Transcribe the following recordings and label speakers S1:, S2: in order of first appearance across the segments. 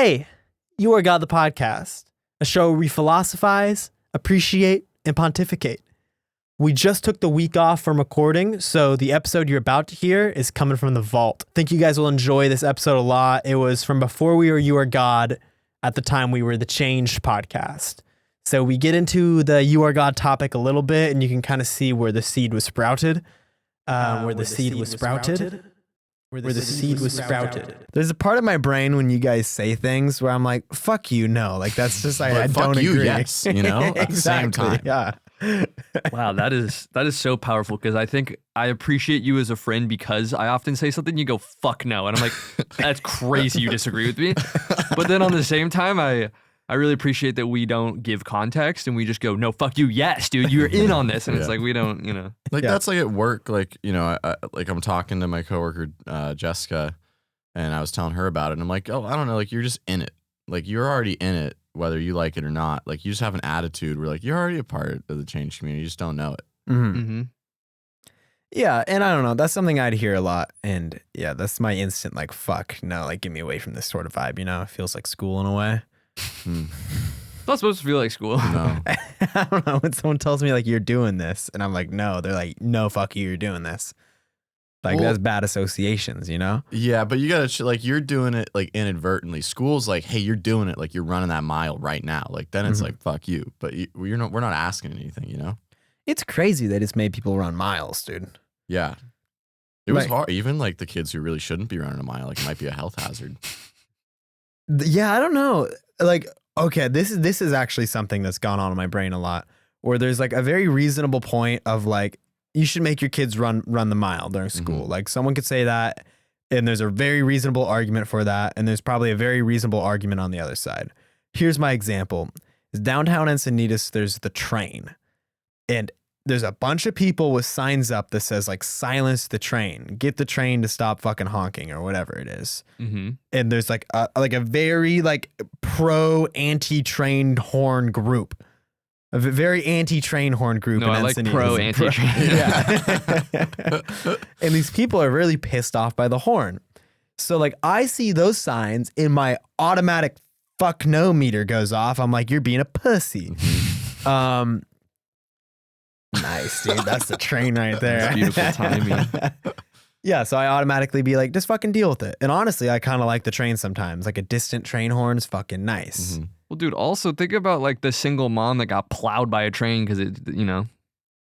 S1: Hey, You Are God the Podcast, a show where we philosophize, appreciate, and pontificate. We just took the week off from recording, so the episode you're about to hear is coming from the vault. I think you guys will enjoy this episode a lot. It was from before we were You Are God, at the time we were the Changed podcast. So we get into the You Are God topic a little bit, and you can kind of see where the seed was sprouted. Where the seed was sprouted. There's a part of my brain when you guys say things where I'm like, fuck you, no. Like, that's just, I don't agree.
S2: You, yes, you know, at the same time.
S1: Yeah.
S3: Wow, that is so powerful, because I think I appreciate you as a friend because I often say something, you go, fuck no. And I'm like, that's crazy you disagree with me. But then on the same time, I really appreciate that we don't give context and we just go, no, fuck you, yes, dude, you're in on this. And it's like, we don't, you know.
S2: Like, that's like at work, like, you know, like I'm talking to my coworker, Jessica, and I was telling her about it. And I'm like, oh, I don't know, like, you're just in it. Like, you're already in it, whether you like it or not. Like, you just have an attitude where, like, you're already a part of the change community. You just don't know it.
S1: Mm-hmm. Mm-hmm. Yeah, and I don't know. That's something I'd hear a lot. And yeah, that's my instant, like, fuck, no, like, get me away from this sort of vibe, you know? It feels like school in a way.
S3: It's not supposed to feel like school.
S2: No.
S1: I don't know. When someone tells me, like, you're doing this, and I'm like, no, they're like, no, fuck you, you're doing this. Like, well, that's bad associations, you know?
S2: Yeah, but you gotta, like, you're doing it, like, inadvertently. School's like, hey, you're doing it, like, you're running that mile right now. Like, then it's like, fuck you. But we're not asking anything, you know?
S1: It's crazy that it's made people run miles, dude.
S2: Yeah. It was hard. Even, like, the kids who really shouldn't be running a mile, like, it might be a health hazard.
S1: Yeah, I don't know. Like, okay, this is actually something that's gone on in my brain a lot, where there's, like, a very reasonable point of, like, you should make your kids run the mile during school. Mm-hmm. Like, someone could say that, and there's a very reasonable argument for that, and there's probably a very reasonable argument on the other side. Here's my example. Downtown Encinitas, there's the train, and there's a bunch of people with signs up that says, like, silence the train, get the train to stop fucking honking, or whatever it is. Mm-hmm. And there's, like, a very, like, pro-anti-train horn group. A very anti-train horn group.
S3: No, I like pro-anti-train.
S1: Yeah. And these people are really pissed off by the horn. So, like, I see those signs and my automatic fuck no meter goes off. I'm like, you're being a pussy. Nice, dude. That's the train right there.
S3: That's beautiful timing.
S1: Yeah, so I automatically be like, just fucking deal with it. And honestly, I kind of like the train sometimes. Like, a distant train horn is fucking nice.
S3: Mm-hmm. Well, dude, also think about, like, the single mom that got plowed by a train because it, you know.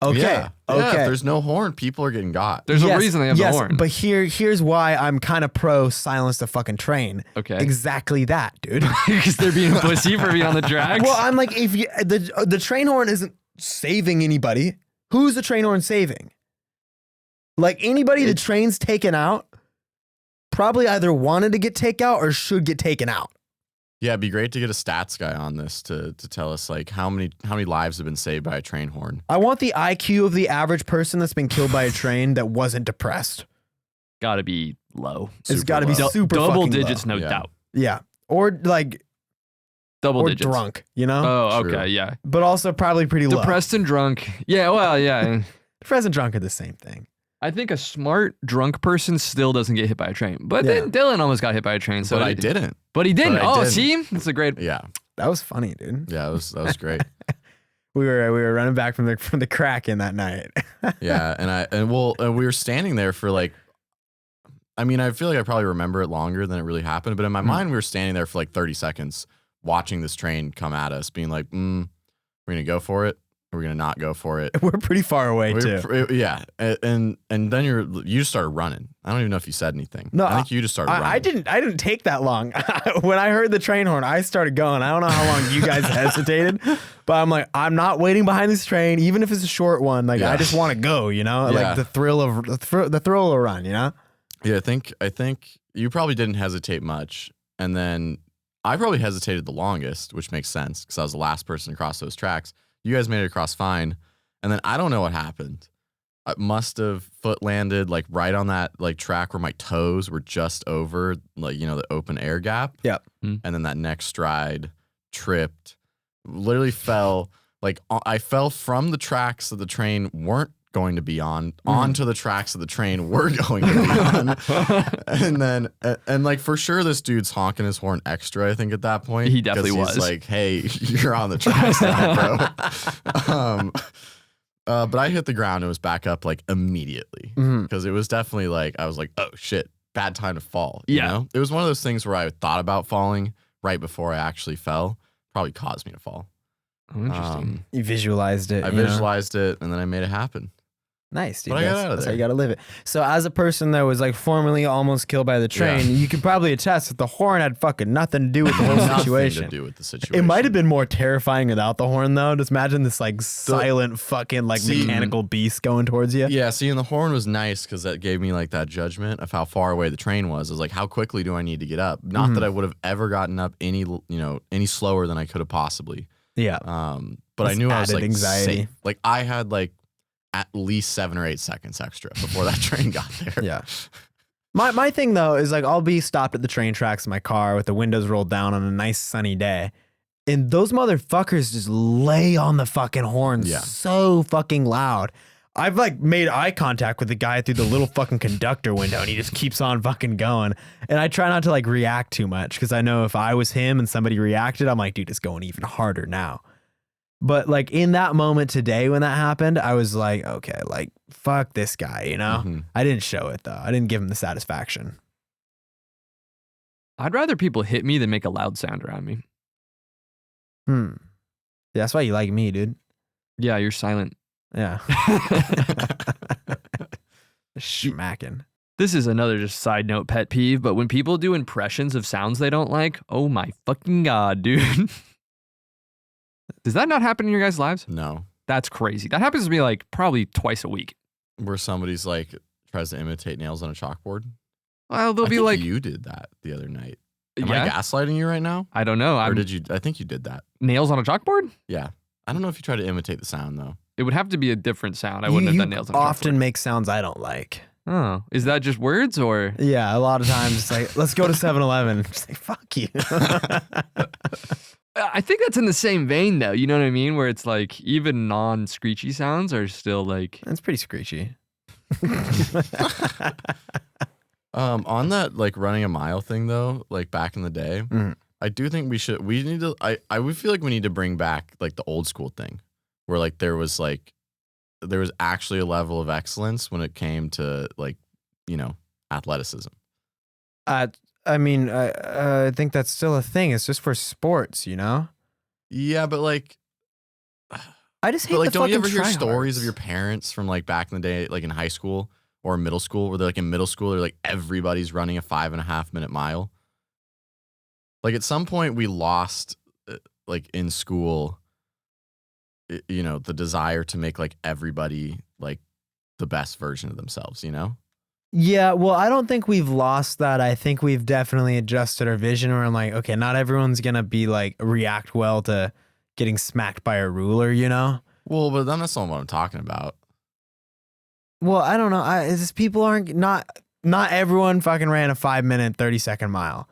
S1: Okay.
S2: Yeah.
S1: Okay.
S2: Yeah, if there's no horn, people are getting got.
S3: There's a reason they have the horn.
S1: But here's why I'm kind of pro silence the fucking train.
S3: Okay.
S1: Exactly that, dude.
S3: Because they're being a pussy for being on the tracks.
S1: Well, I'm like, if you, the train horn isn't saving anybody, who's the train horn saving? Like, anybody the train's taken out probably either wanted to get taken out or should get taken out.
S2: Yeah, it'd be great to get a stats guy on this to tell us, like, how many lives have been saved by a train horn.
S1: I want the IQ of the average person that's been killed by a train that wasn't depressed.
S3: Gotta be low.
S1: It's gotta be super
S3: double
S1: fucking
S3: digits,
S1: low.
S3: no doubt.
S1: Yeah. Or, like,
S3: double
S1: or
S3: digits.
S1: Drunk, you know?
S3: Oh,
S2: True.
S3: okay, yeah.
S1: But also probably pretty low.
S3: Depressed and drunk. Yeah, well, yeah.
S1: Depressed and drunk are the same thing.
S3: I think a smart drunk person still doesn't get hit by a train. But then Dylan almost got hit by a train. So
S2: but I didn't.
S3: But he didn't.
S2: But
S3: see? That's a great.
S2: Yeah.
S1: That was funny, dude.
S2: Yeah, that was great.
S1: We were running back from the crack in that night.
S2: Yeah, and we were standing there for, like, I mean, I feel like I probably remember it longer than it really happened, but in my mind we were standing there for like 30 seconds watching this train come at us, being like, we're gonna go for it. We're gonna not go for it.
S1: We're pretty far away too.
S2: Yeah, and then you just started running. I don't even know if you said anything.
S1: No,
S2: I think you just started running.
S1: I didn't take that long. When I heard the train horn, I started going. I don't know how long you guys hesitated, but I'm like, I'm not waiting behind this train, even if it's a short one. Like, I just want to go. You know, like the thrill of a run. You know.
S2: Yeah, I think you probably didn't hesitate much, and then I probably hesitated the longest, which makes sense because I was the last person to cross those tracks. You guys made it across fine. And then I don't know what happened. I must have foot landed, like, right on that, like, track where my toes were just over, like, you know, the open air gap.
S1: Yep.
S2: And then that next stride, tripped, literally fell. Like, I fell from the tracks that the train weren't going to be on onto the tracks of the train we're going to be on. And then and like for sure this dude's honking his horn extra, I think, at that point.
S3: He definitely
S2: 'cause he's
S3: was.
S2: like, hey, you're on the tracks now, bro. But I hit the ground and was back up like immediately because it was definitely like I was like, oh shit, bad time to fall. You know? It was one of those things where I thought about falling right before I actually fell. Probably caused me to fall.
S3: Oh, interesting.
S1: You visualized it.
S2: I visualized it and then I made it happen.
S1: Nice, dude.
S2: But I got out of
S1: That's how
S2: there.
S1: you got to live it. So as a person that was like formerly almost killed by the train, you could probably attest that the horn had fucking nothing to do with the whole
S2: Nothing
S1: situation.
S2: to do with the situation.
S1: It might have been more terrifying without the horn, though. Just imagine this like silent fucking like mechanical beast going towards you.
S2: Yeah, see, and the horn was nice because that gave me like that judgment of how far away the train was. It was like, how quickly do I need to get up? Not that I would have ever gotten up any slower than I could have possibly.
S1: Yeah.
S2: But I
S1: That's
S2: knew I was
S1: added
S2: like
S1: anxiety.
S2: safe. Like I had like at least 7 or 8 seconds extra before that train got there.
S1: Yeah. My thing though is like I'll be stopped at the train tracks in my car with the windows rolled down on a nice sunny day. And those motherfuckers just lay on the fucking horn so fucking loud. I've like made eye contact with the guy through the little fucking conductor window and he just keeps on fucking going. And I try not to like react too much because I know if I was him and somebody reacted, I'm like, dude, it's going even harder now. But like in that moment today when that happened, I was like, okay, like fuck this guy, you know? I didn't show it though. I didn't give him the satisfaction.
S3: I'd rather people hit me than make a loud sound around me.
S1: Yeah, that's why you like me, dude.
S3: Yeah, you're silent.
S1: Yeah. Smacking.
S3: This is another just side note pet peeve, but when people do impressions of sounds they don't like, oh my fucking God, dude. Does that not happen in your guys' lives?
S2: No.
S3: That's crazy. That happens to me like probably twice a week.
S2: Where somebody's like tries to imitate nails on a chalkboard.
S3: Well, they'll
S2: I
S3: be
S2: think
S3: like,
S2: you did that the other night. Am
S3: yeah,
S2: I gaslighting you right now?
S3: I don't know.
S2: Or did you? I think you did that.
S3: Nails on a chalkboard?
S2: Yeah. I don't know if you tried to imitate the sound though.
S3: It would have to be a different sound. I wouldn't have done nails on a
S1: often
S3: chalkboard.
S1: make sounds I don't like.
S3: Oh, is that just words or?
S1: Yeah, a lot of times it's like, let's go to 7-Eleven. Just like, fuck you.
S3: I think that's in the same vein though. You know what I mean? Where it's like even non-screechy sounds are still like.
S1: It's pretty screechy.
S2: On that like running a mile thing though, like back in the day, I do think we need to I would feel like we need to bring back like the old school thing where like there was actually a level of excellence when it came to like, athleticism.
S1: I mean, I think that's still a thing. It's just for sports, you know?
S2: Yeah, but like
S1: I just hate
S2: but like
S1: the
S2: don't you
S1: fucking
S2: ever hear stories
S1: tryhards.
S2: of your parents from like back in the day, like in high school or middle school, where they're like in middle school, they're like everybody's running a 5.5 minute mile. Like at some point we lost like in school, the desire to make like everybody like the best version of themselves, you know?
S1: Yeah, well, I don't think we've lost that. I think we've definitely adjusted our vision where I'm like, okay, not everyone's going to be like react well to getting smacked by a ruler, you know?
S2: Well, but then that's not what I'm talking about.
S1: Well, I don't know. It's just people aren't, not everyone fucking ran a 5-minute, 30-second mile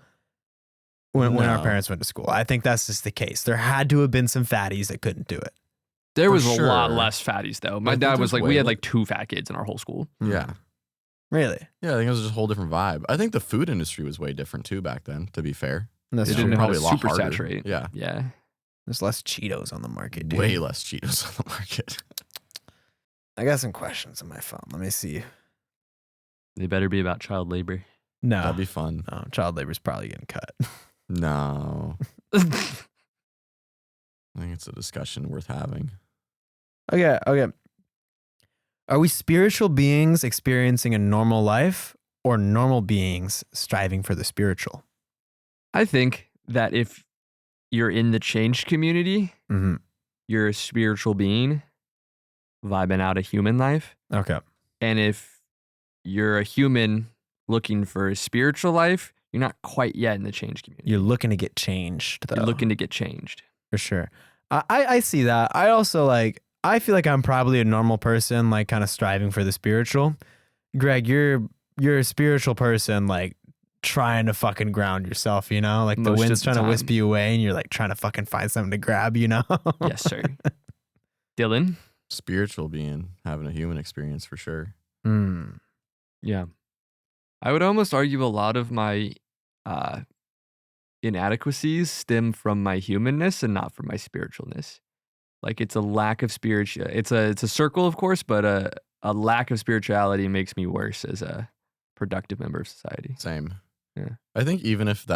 S1: when our
S2: No.
S1: parents went to school. I think that's just the case. There had to have been some fatties that couldn't do it.
S3: There
S2: For
S3: was a lot
S2: sure.
S3: less fatties though. My
S2: I think
S3: dad was
S2: there's
S3: like, we had
S2: way-
S3: like 2 fat kids in our whole school.
S2: Yeah.
S1: Really?
S2: Yeah, I think it was just a whole different vibe. I think the food industry was way different too back then, to be fair.
S1: That's
S3: They
S1: true.
S3: didn't know how to
S2: Probably a lot
S3: super
S2: harder.
S3: saturate.
S2: Yeah.
S3: Yeah.
S1: There's less Cheetos on the market, dude.
S2: Way less Cheetos on the market.
S1: I got some questions on my phone. Let me see.
S3: They better be about child labor.
S1: No.
S2: That'd be fun.
S1: No, child labor's probably getting cut.
S2: No. I think it's a discussion worth having.
S1: Okay. Are we spiritual beings experiencing a normal life or normal beings striving for the spiritual?
S3: I think that if you're in the changed community,
S1: Mm-hmm.
S3: you're a spiritual being vibing out a human life.
S1: Okay.
S3: And if you're a human looking for a spiritual life, you're not quite yet in the changed community.
S1: You're looking to get changed, though.
S3: You're looking to get changed.
S1: For sure. I see that. I also I feel like I'm probably a normal person, like kind of striving for the spiritual. Greg, you're a spiritual person, like trying to fucking ground yourself, you know? Like the
S3: Most of
S1: wind's
S3: the
S1: trying to
S3: time.
S1: wisp you away and you're like trying to fucking find something to grab, you know?
S3: Yes, sir. Dylan?
S2: Spiritual being, having a human experience for sure.
S1: Hmm.
S3: Yeah. I would almost argue a lot of my uh, inadequacies stem from my humanness and not from my spiritualness. Like it's a lack of spiritual. It's a circle, of course, but a lack of spirituality makes me worse as a productive member of society.
S2: Same.
S3: Yeah.
S2: I think even if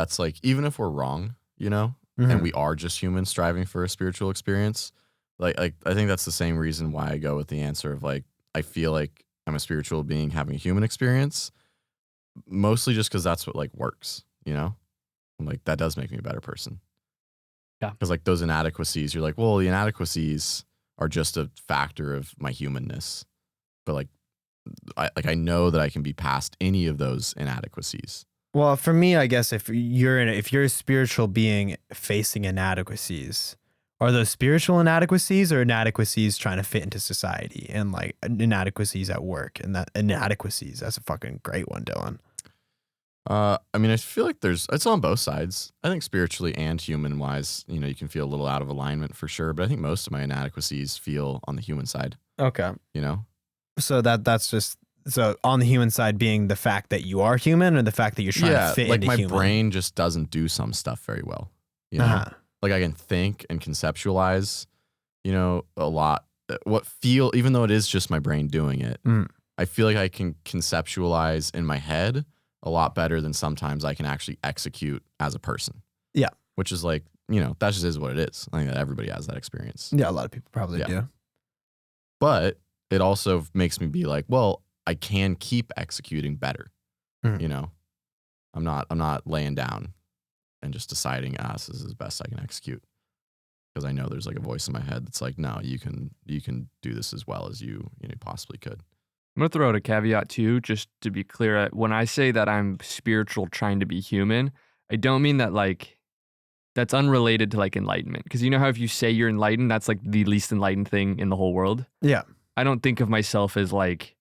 S2: we're wrong, and
S1: Mhm.
S2: we are just humans striving for a spiritual experience, like I think that's the same reason why I go with the answer of like, I feel like I'm a spiritual being having a human experience, mostly just because that's what like works, I'm like, that does make me a better person.
S3: Yeah.
S2: Because like those inadequacies, you're like, well, the inadequacies are just a factor of my humanness. But like, I know that I can be past any of those inadequacies.
S1: Well, for me, I guess if you're a spiritual being facing inadequacies, are those spiritual inadequacies or inadequacies trying to fit into society and like inadequacies at work and that inadequacies? That's a fucking great one, Dylan.
S2: I mean, I feel like it's on both sides. I think spiritually and human wise, you can feel a little out of alignment for sure. But I think most of my inadequacies feel on the human side,
S1: Okay.
S2: So
S1: that's just so on the human side being the fact that you are human or the fact that you're trying to fit
S2: like
S1: into
S2: my
S1: human.
S2: brain just doesn't do some stuff very well.
S1: Uh-huh.
S2: Like I can think and conceptualize, a lot. Even though it is just my brain doing it, I feel like I can conceptualize in my head a lot better than sometimes I can actually execute as a person.
S1: Yeah.
S2: Which is like, that just is what it is. I think that everybody has that experience.
S1: Yeah, a lot of people probably do.
S2: But it also makes me be like, well, I can keep executing better.
S1: Mhm.
S2: I'm not laying down and just deciding, this is the best I can execute. Because I know there's like a voice in my head that's like, no, you can do this as well as you possibly could.
S3: I'm going to throw out a caveat too, just to be clear. When I say that I'm spiritual trying to be human, I don't mean that like that's unrelated to like enlightenment. Because you know how if you say you're enlightened, that's like the least enlightened thing in the whole world.
S1: Yeah.
S3: I don't think of myself as like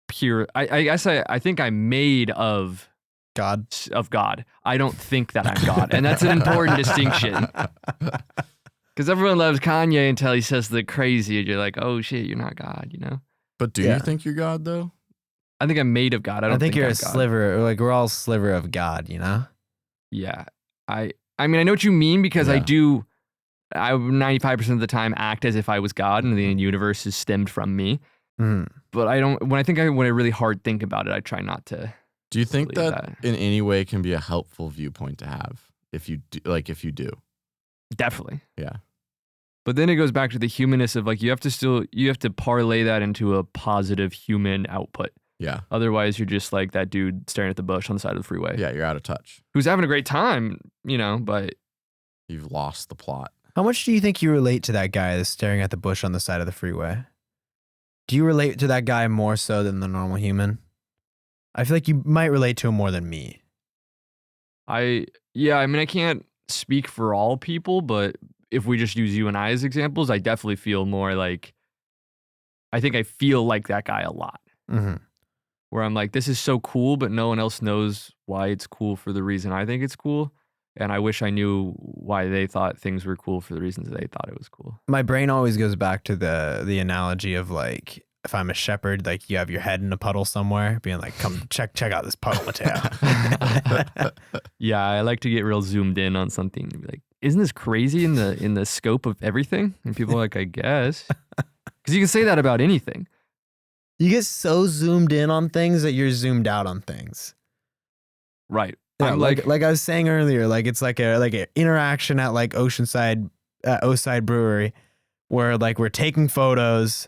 S3: pure. I guess I think I'm made of
S1: God.
S3: God. I don't think that I'm God. And that's an important distinction. Because everyone loves Kanye until he says the crazy and you're like, oh shit, you're not God,
S2: But do you think you're God though?
S3: I think I'm made of God. I don't
S1: think you're
S3: I'm
S1: a
S3: God.
S1: sliver. Like we're all a sliver of God,
S3: Yeah. I mean, I know what you mean because I 95% of the time act as if I was God and the universe is stemmed from me.
S1: Mm.
S3: But I don't, when I really hard think about it, I try not to.
S2: Do you think that in any way can be a helpful viewpoint to have if you do?
S3: Definitely.
S2: Yeah.
S3: But then it goes back to the humanness of like, you have to parlay that into a positive human output.
S2: Yeah.
S3: Otherwise, you're just like that dude staring at the bush on the side of the freeway.
S2: Yeah, you're out of touch.
S3: Who's having a great time, but
S2: You've lost the plot.
S1: How much do you think you relate to that guy that's staring at the bush on the side of the freeway? Do you relate to that guy more so than the normal human? I feel like you might relate to him more than me.
S3: I mean, I can't speak for all people, but if we just use you and I as examples, I definitely feel more like, I think I feel like that guy a lot.
S1: Mm-hmm.
S3: Where I'm like, this is so cool, but no one else knows why it's cool for the reason I think it's cool. And I wish I knew why they thought things were cool for the reasons they thought it was cool.
S1: My brain always goes back to the analogy of like, if I'm a shepherd, like you have your head in a puddle somewhere, being like, come check out this puddle, Mateo.
S3: Yeah, I like to get real zoomed in on something and be like, isn't this crazy in the scope of everything? And people are like, I guess. Because you can say that about anything.
S1: You get so zoomed in on things that you're zoomed out on things.
S3: Right.
S1: Yeah,
S3: I'm
S1: like I was saying earlier, like it's like an interaction at like Oceanside Brewery, where like we're taking photos,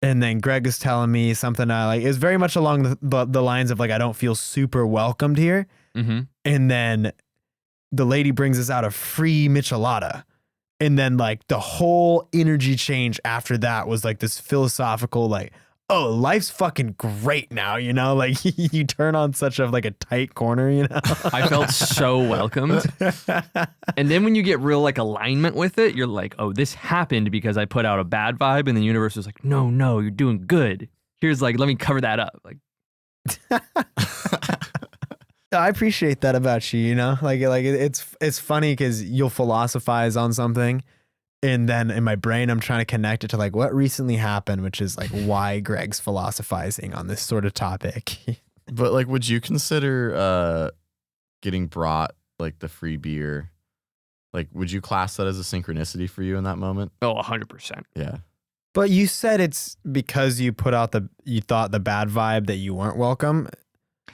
S1: and then Greg is telling me something like it's very much along the lines of like I don't feel super welcomed here, and then the lady brings us out a free michelada, and then like the whole energy change after that was like this philosophical like, oh, life's fucking great now, like you turn on such a tight corner,
S3: I felt so welcomed. And then when you get real like alignment with it, you're like, oh, this happened because I put out a bad vibe and the universe was like, no, you're doing good. Here's like, let me cover that up. Like,
S1: I appreciate that about you, like it's funny because you'll philosophize on something And then in my brain, I'm trying to connect it to like what recently happened, which is like why Greg's philosophizing on this sort of topic.
S2: But like, would you consider getting brought like the free beer? Like, would you class that as a synchronicity for you in that moment?
S3: Oh, 100%.
S2: Yeah.
S1: But you said it's because you you thought the bad vibe that you weren't welcome.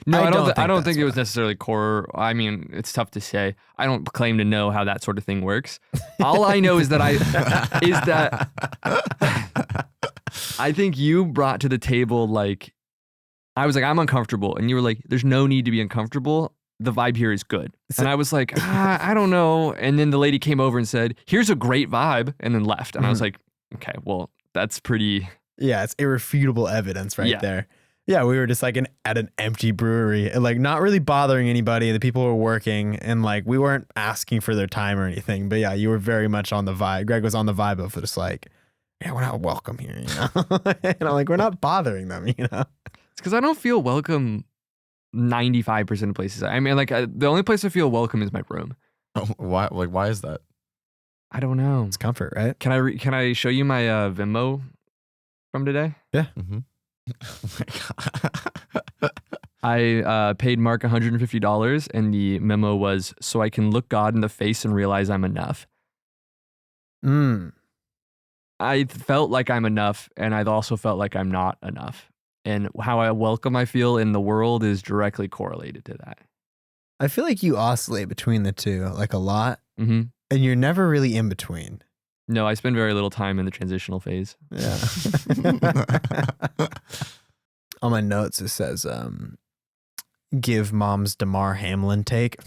S3: No, I don't
S1: that's
S3: think it was
S1: why.
S3: necessarily core. I mean, it's tough to say. I don't claim to know how that sort of thing works. All I know is that I think you brought to the table like I was like, I'm uncomfortable, and you were like, there's no need to be uncomfortable. The vibe here is good. And I was like, I don't know. And then the lady came over and said, here's a great vibe, and then left. And I was like, okay, well, that's pretty.
S1: Yeah, it's irrefutable evidence right
S3: Yeah.
S1: there. Yeah, we were just like at an empty brewery and like not really bothering anybody. The people were working and like we weren't asking for their time or anything. But yeah, you were very much on the vibe. Greg was on the vibe of just like, yeah, we're not welcome here, you know? And I'm like, we're not bothering them, you know?
S3: It's because I don't feel welcome 95% of places. I mean, like the only place I feel welcome is my room.
S2: Oh, why? Like, why is that?
S3: I don't know.
S1: It's comfort, right?
S3: Can I show you my Venmo from today?
S1: Yeah.
S2: Mm-hmm. Oh my God.
S3: I paid Mark $150, and the memo was so I can look God in the face and realize I'm enough. I felt like I'm enough, and I've also felt like I'm not enough. And how welcome I feel in the world is directly correlated to that.
S1: I feel like you oscillate between the two like a lot,
S3: Mm-hmm.
S1: and you're never really in between.
S3: No, I spend very little time in the transitional phase.
S1: Yeah. On my notes, it says, give mom's Damar Hamlin take.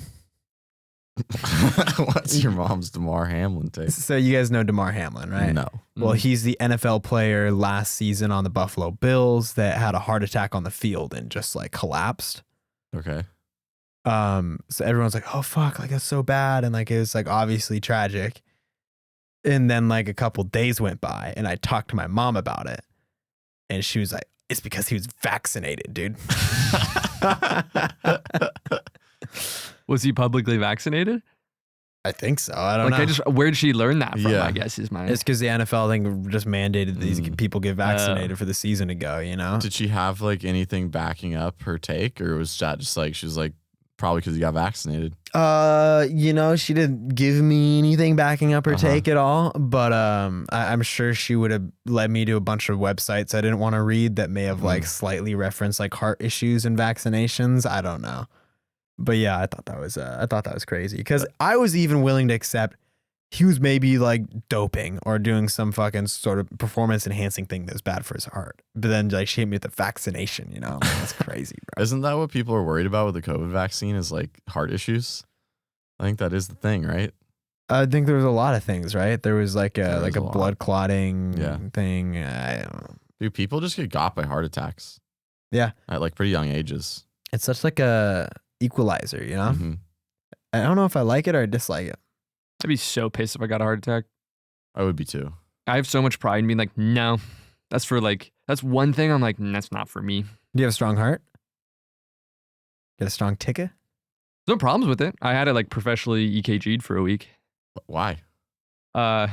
S2: What's your mom's Damar Hamlin take?
S1: So you guys know Damar Hamlin, right?
S2: No.
S1: Well, he's the NFL player last season on the Buffalo Bills that had a heart attack on the field and just like collapsed.
S2: Okay.
S1: So everyone's like, oh fuck, like that's so bad. And like, it was like obviously tragic. And then like a couple days went by and I talked to my mom about it. And she was like, it's because he was vaccinated, dude.
S3: Was he publicly vaccinated?
S1: I think so. I don't know.
S3: Where did she learn that from?
S2: Yeah.
S3: I guess is my.
S1: It's because the NFL thing just mandated these people get vaccinated for the season to go, you know?
S2: Did she have like anything backing up her take, or was that just like she was like probably because you got vaccinated?
S1: You know, she didn't give me anything backing up her take at all, but I'm sure she would have led me to a bunch of websites I didn't want to read that may have like slightly referenced like heart issues and vaccinations. I don't know. But yeah, I thought that was crazy because I was even willing to accept he was maybe like doping or doing some fucking sort of performance enhancing thing that was bad for his heart. But then like she hit me with the vaccination, you know? That's crazy, bro.
S2: Isn't that what people are worried about with the COVID vaccine is like heart issues? I think that is the thing, right?
S1: I think there was a lot of things, right? There was like a
S2: a lot.
S1: blood clotting thing. I don't know.
S2: Dude, people just get got by heart attacks.
S1: Yeah.
S2: At like pretty young ages.
S1: It's such like a equalizer, you know?
S2: Mhm.
S1: I don't know if I like it or I dislike it.
S3: I'd be so pissed if I got a heart attack.
S2: I would be too.
S3: I have so much pride in being like, no, that's one thing. I'm like, that's not for me.
S1: Do you have a strong heart? Get a strong ticket?
S3: No problems with it. I had it like professionally EKG'd for a week.
S2: Why?
S1: It
S3: You're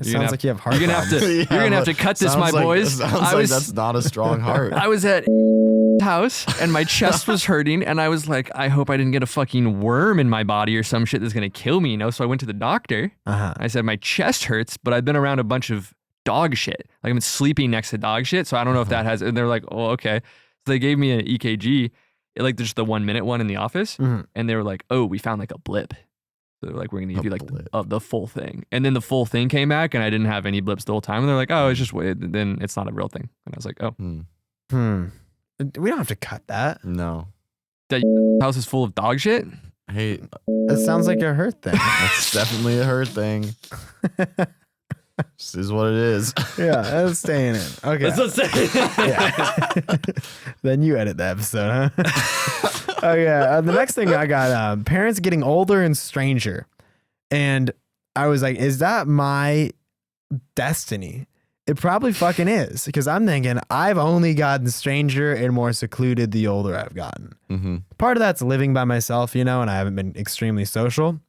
S1: sounds
S3: gonna
S1: like you have heart
S3: You're gonna have to.
S1: problems.
S3: You're gonna have to cut this, my boys.
S2: Sounds like that's not a strong heart.
S3: I was at house and my chest was hurting and I was like, I hope I didn't get a fucking worm in my body or some shit that's gonna kill me, you know? So I went to the doctor. I said, my chest hurts, but I've been around a bunch of dog shit. Like I've been sleeping next to dog shit. So I don't know if that has, and they're like, oh, okay. So they gave me an EKG, like just the 1 minute one in the office. And they were like, oh, we found like a blip. So they're like, we're gonna give you like the full thing. And then the full thing came back and I didn't have any blips the whole time. And they're like, oh, it's just weird. Then it's not a real thing. And I was like, oh.
S1: We don't have to cut that.
S2: No.
S3: That house is full of dog shit?
S2: Hey,
S1: That sounds like a hurt thing.
S2: that's definitely a her thing. This is what it is.
S1: Yeah, that's staying in. Okay.
S3: That's what I'm saying.
S1: Yeah. Then you edit the episode, huh? Okay. The next thing I got, parents getting older and stranger. And I was like, is that my destiny? It probably fucking is. Because I'm thinking I've only gotten stranger and more secluded the older I've gotten. Part of that's living by myself, you know, and I haven't been extremely social.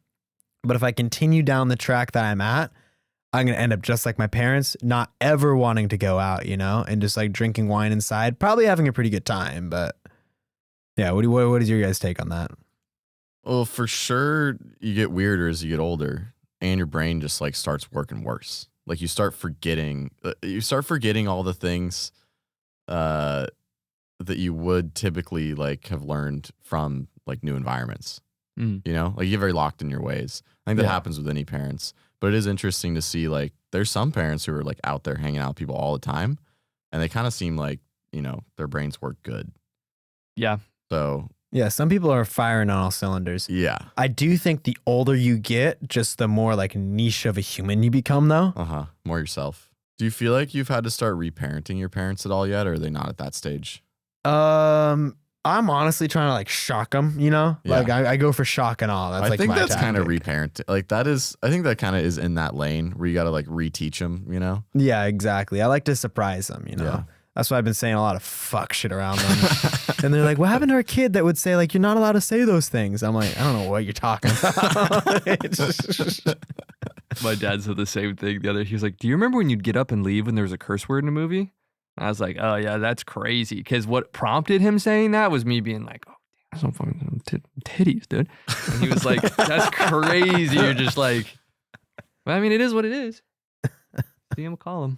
S1: But if I continue down the track that I'm at, I'm going to end up just like my parents, not ever wanting to go out, you know, and just like drinking wine inside, probably having a pretty good time. But yeah, what is your guys' take on that?
S2: Well, for sure, you get weirder as you get older, and your brain just like starts working worse. Like you start forgetting all the things that you would typically like have learned from like new environments.
S3: Mm.
S2: You know, like you get very locked in your ways. I think that happens with any parents, but it is interesting to see like there's some parents who are like out there hanging out with people all the time, and they kind of seem like, you know, their brains work good.
S3: Yeah.
S2: So
S1: Yeah, some people are firing on all cylinders.
S2: yeah.
S1: I do think the older you get, just the more like niche of a human you become, though.
S2: More yourself. Do you feel like you've had to start reparenting your parents at all yet, or are they not at that stage?
S1: I'm honestly trying to like shock them, you know?
S2: Yeah.
S1: Like I go for shock and all. That's
S2: I
S1: like
S2: think
S1: my
S2: that's kind of
S1: tactic.
S2: reparenting. Like that is, I think that kind of is in that lane where you got to like reteach them, you know?
S1: Yeah, exactly. I like to surprise them, you know?
S2: Yeah.
S1: That's why I've been saying a lot of fuck shit around them. And they're like, what happened to our kid that would say like, you're not allowed to say those things? I'm like, I don't know what you're talking about.
S3: My dad said the same thing the other. He was like, "Do you remember when you'd get up and leave when there was a curse word in a movie?" And I was like, "Oh yeah, that's crazy." Because what prompted him saying that was me being like, "Oh, damn, some fucking titties, dude." And he was like, "That's crazy." You're just like, well, I mean, it is what it is. See him, call him.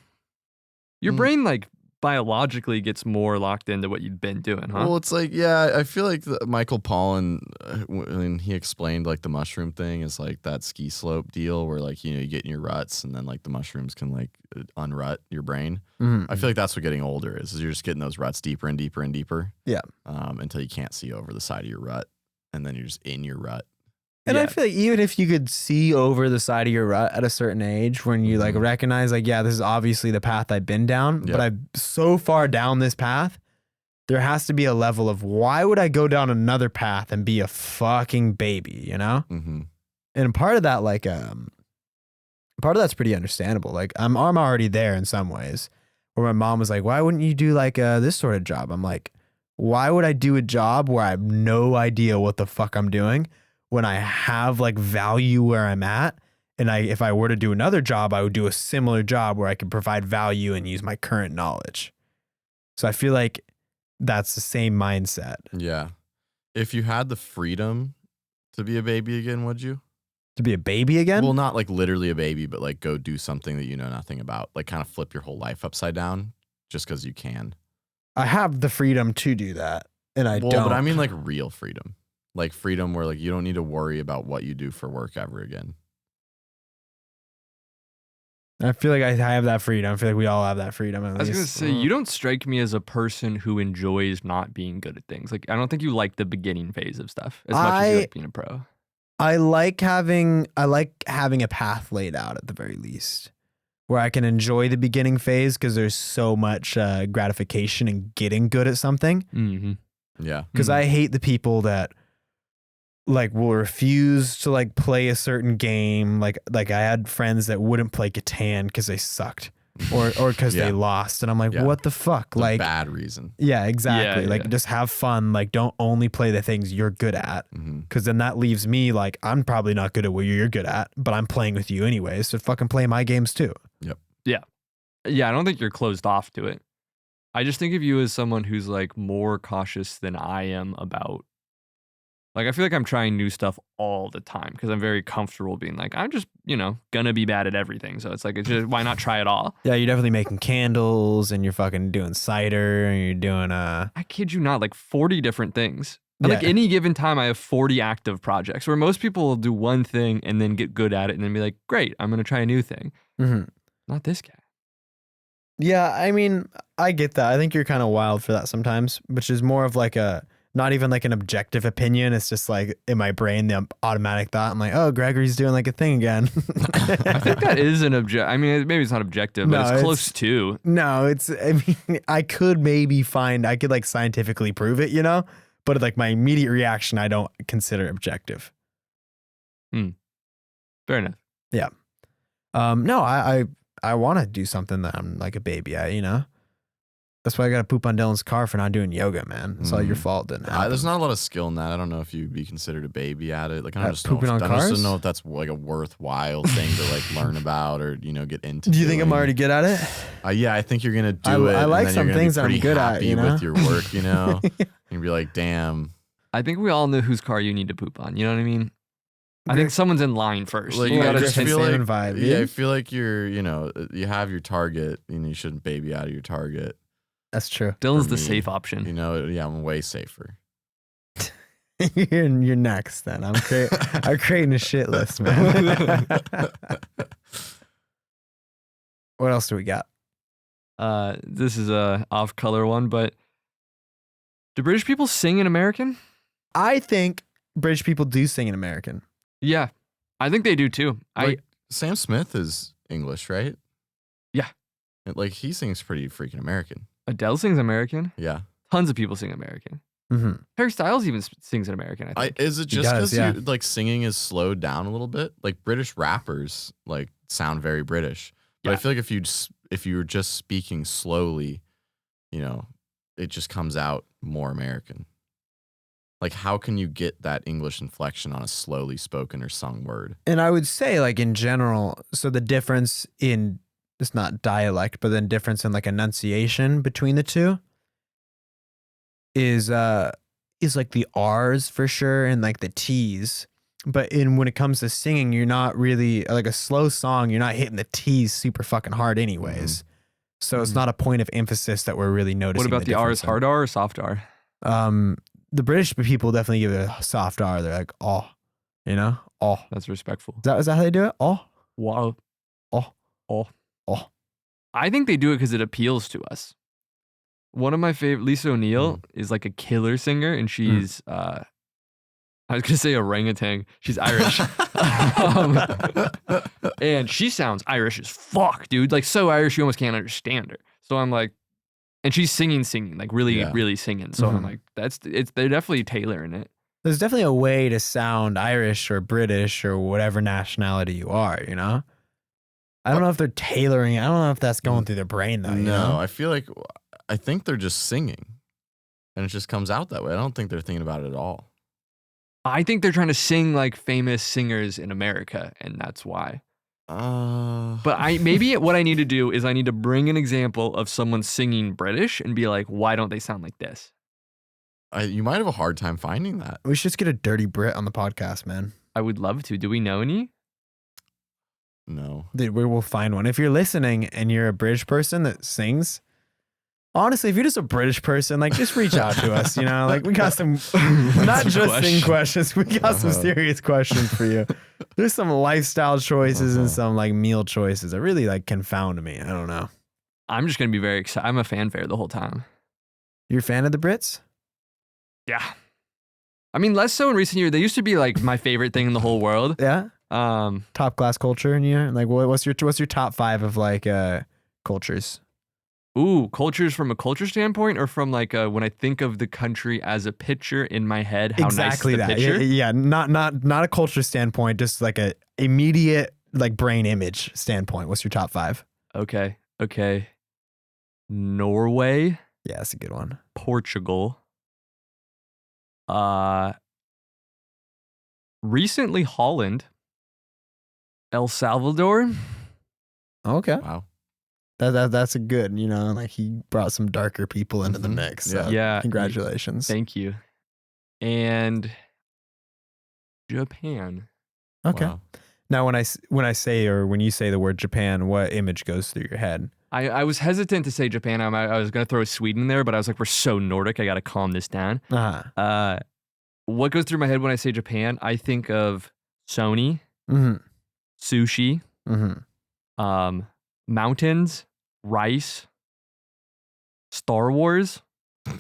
S3: Your brain like biologically gets more locked into what you've been doing, huh?
S2: Well, it's like, yeah, I feel like Michael Pollan, when he explained like the mushroom thing, is like that ski slope deal where like, you know, you get in your ruts and then like the mushrooms can like unrut your brain.
S1: Mhm.
S2: I feel like that's what getting older is you're just getting those ruts deeper and deeper and deeper.
S1: Yeah.
S2: Until you can't see over the side of your rut, and then you're just in your rut.
S1: And
S3: Yeah.
S1: I feel like even if you could see over the side of your rut at a certain age, when you like recognize like, yeah, this is obviously the path I've been down, but I'm so far down this path, there has to be a level of why would I go down another path and be a fucking baby, you know?
S2: Mm-hmm.
S1: And part of that, like, part of that's pretty understandable. Like, I'm already there in some ways. Where my mom was like, "Why wouldn't you do like this sort of job?" I'm like, "Why would I do a job where I have no idea what the fuck I'm doing when I have like value where I'm at?" And if I were to do another job, I would do a similar job where I could provide value and use my current knowledge. So I feel like that's the same mindset.
S2: Yeah. If you had the freedom to be a baby again, would you?
S1: To be a baby again?
S2: Well, not like literally a baby, but like go do something that you know nothing about. Like kind of flip your whole life upside down just because you can.
S1: I have the freedom to do that, and I don't.
S2: But I mean like real freedom. Like freedom where like you don't need to worry about what you do for work ever again.
S1: I feel like I have that freedom. I feel like we all have that freedom. At
S3: I was
S1: least.
S3: gonna say, you don't strike me as a person who enjoys not being good at things. Like, I don't think you like the beginning phase of stuff as much as you like being a pro.
S1: I like having a path laid out at the very least, where I can enjoy the beginning phase because there's so much gratification in getting good at something.
S3: Mm-hmm.
S2: Yeah.
S1: Because I hate the people that like will refuse to like play a certain game. Like I had friends that wouldn't play Catan because they sucked or because they lost, and I'm like, what the fuck?
S2: It's
S1: like
S2: a bad reason.
S1: Yeah, exactly.
S3: Yeah,
S1: like just have fun. Like don't only play the things you're good at, because then that leaves me like I'm probably not good at what you're good at, but I'm playing with you anyway. So fucking play my games too.
S2: Yep.
S3: Yeah, I don't think you're closed off to it. I just think of you as someone who's like more cautious than I am about. Like, I feel like I'm trying new stuff all the time because I'm very comfortable being like, I'm just, you know, gonna be bad at everything. So it's like, it's just, why not try it all?
S1: Yeah, you're definitely making candles and you're fucking doing cider and you're doing
S3: I kid you not, like 40 different things. And like
S1: Yeah.
S3: any given time, I have 40 active projects where most people will do one thing and then get good at it and then be like, great, I'm gonna try a new thing. Not this guy.
S1: Yeah, I mean, I get that. I think you're kind of wild for that sometimes, which is more of like not even like an objective opinion. It's just like in my brain, the automatic thought. I'm like, oh, Gregory's doing like a thing again.
S3: I think that is an I mean, maybe it's not objective, but
S1: No,
S3: it's close to.
S1: No, I mean, I could like scientifically prove it, you know, but like my immediate reaction, I don't consider objective.
S3: Fair enough.
S1: Yeah. No, I want to do something that I'm like a baby at, you know? That's why I got to poop on Dylan's car for not doing yoga, man. It's all your fault. Didn't happen.
S2: There's not a lot of skill in that. I don't know if you'd be considered a baby at it. Like I just
S1: pooping on
S2: I
S1: cars?
S2: just don't know if that's like a worthwhile thing to like learn about or get into.
S1: Do you think I'm
S2: doing.
S1: already good at it?
S2: Yeah, I think you're gonna do it.
S1: I like
S2: and then
S1: some
S2: you're gonna
S1: things
S2: be
S1: I'm
S2: pretty
S1: good at,
S2: happy
S1: you know?
S2: with your work. And be like, damn.
S3: I think we all know whose car you need to poop on. You know what I mean? I think someone's in line first.
S2: Like,
S3: You
S1: I
S3: gotta
S1: just
S3: take-
S1: feel vibe.
S2: Yeah, I feel like you're, you have your target, and you shouldn't baby out of your target.
S1: That's true.
S3: Dylan's
S2: for
S3: the
S2: me.
S3: safe option.
S2: Yeah, I'm way safer.
S1: you're next then. I'm creating a shit list, man. What else do we got?
S3: This is a off-color one, but do British people sing in American?
S1: I think British people do sing in American.
S3: Yeah, I think they do too.
S2: Like, Sam Smith is English, right?
S3: Yeah.
S2: Like he sings pretty freaking American.
S3: Adele sings American.
S2: Yeah.
S3: Tons of people sing American.
S1: Mm-hmm.
S3: Harry Styles even sings in American, I think.
S2: Is it just
S1: does,
S2: because
S1: yeah.
S2: like singing is slowed down a little bit? Like British rappers like sound very British, but I
S3: Yeah.
S2: feel like if you were just speaking slowly, it just comes out more American. Like how can you get that English inflection on a slowly spoken or sung word?
S1: And I would say, like in general, so the difference in it's not dialect, but then difference in like enunciation between the two is like the R's for sure and like the T's. But when it comes to singing, you're not really like a slow song. You're not hitting the T's super fucking hard, anyways. So it's not a point of emphasis that we're really noticing.
S3: What about the R's, hard R or soft R?
S1: The British people definitely give it a soft R. They're like, oh, oh.
S3: That's respectful.
S1: Is that how they do it? Oh,
S3: Wow.
S1: oh,
S3: Oh.
S1: oh.
S3: I think they do it because it appeals to us. One of my favorite, Lisa O'Neill, is like a killer singer, and she's, I was going to say orangutan. She's Irish. And she sounds Irish as fuck, dude. Like so Irish, you almost can't understand her. So I'm like, and she's singing, like really, really singing. So I'm like, they're definitely tailoring it.
S1: There's definitely a way to sound Irish or British or whatever nationality you are, I don't know if they're tailoring. I don't know if that's going through their brain though.
S2: No, I think they're just singing, and it just comes out that way. I don't think they're thinking about it at all.
S3: I think they're trying to sing like famous singers in America, and that's why. But maybe what I need to do is I need to bring an example of someone singing British and be like, why don't they sound like this?
S2: You might have a hard time finding that.
S1: We should just get a dirty Brit on the podcast, man.
S3: I would love to. Do we know any?
S2: No.
S1: Dude, we'll find one. If you're listening and you're a British person that sings, honestly, if you're just a British person, like just reach out to us, like we got some, not just sing questions, we got some serious questions for you. There's some lifestyle choices and some like meal choices that really like confound me. I don't know.
S3: I'm just going to be very excited. I'm a fanfare the whole time.
S1: You're a fan of the Brits?
S3: Yeah. I mean, less so in recent years. They used to be like my favorite thing in the whole world.
S1: Yeah. Top class culture in you? Like what's your top 5 of like cultures?
S3: Ooh, cultures from a culture standpoint, or from like when I think of the country as a picture in my head, how
S1: Exactly
S3: nice
S1: that.
S3: the picture?
S1: Yeah, not a culture standpoint, just like a immediate like brain image standpoint. What's your top 5?
S3: Okay. Norway,
S1: Yeah, that's a good one.
S3: Portugal. Recently Holland, El Salvador.
S1: Okay.
S2: Wow.
S1: That's a good, like he brought some darker people into the mix. So
S3: Yeah.
S1: congratulations.
S3: Thank you. And Japan.
S1: Okay.
S2: Wow.
S1: Now when I say, or when you say the word Japan, what image goes through your head?
S3: I was hesitant to say Japan. I was going to throw Sweden in there, but I was like, we're so Nordic. I got to calm this down.
S1: Uh-huh.
S3: What goes through my head when I say Japan? I think of Sony,
S1: Mm-hmm.
S3: sushi,
S1: Mm-hmm.
S3: mountains, rice, Star Wars.
S1: Okay,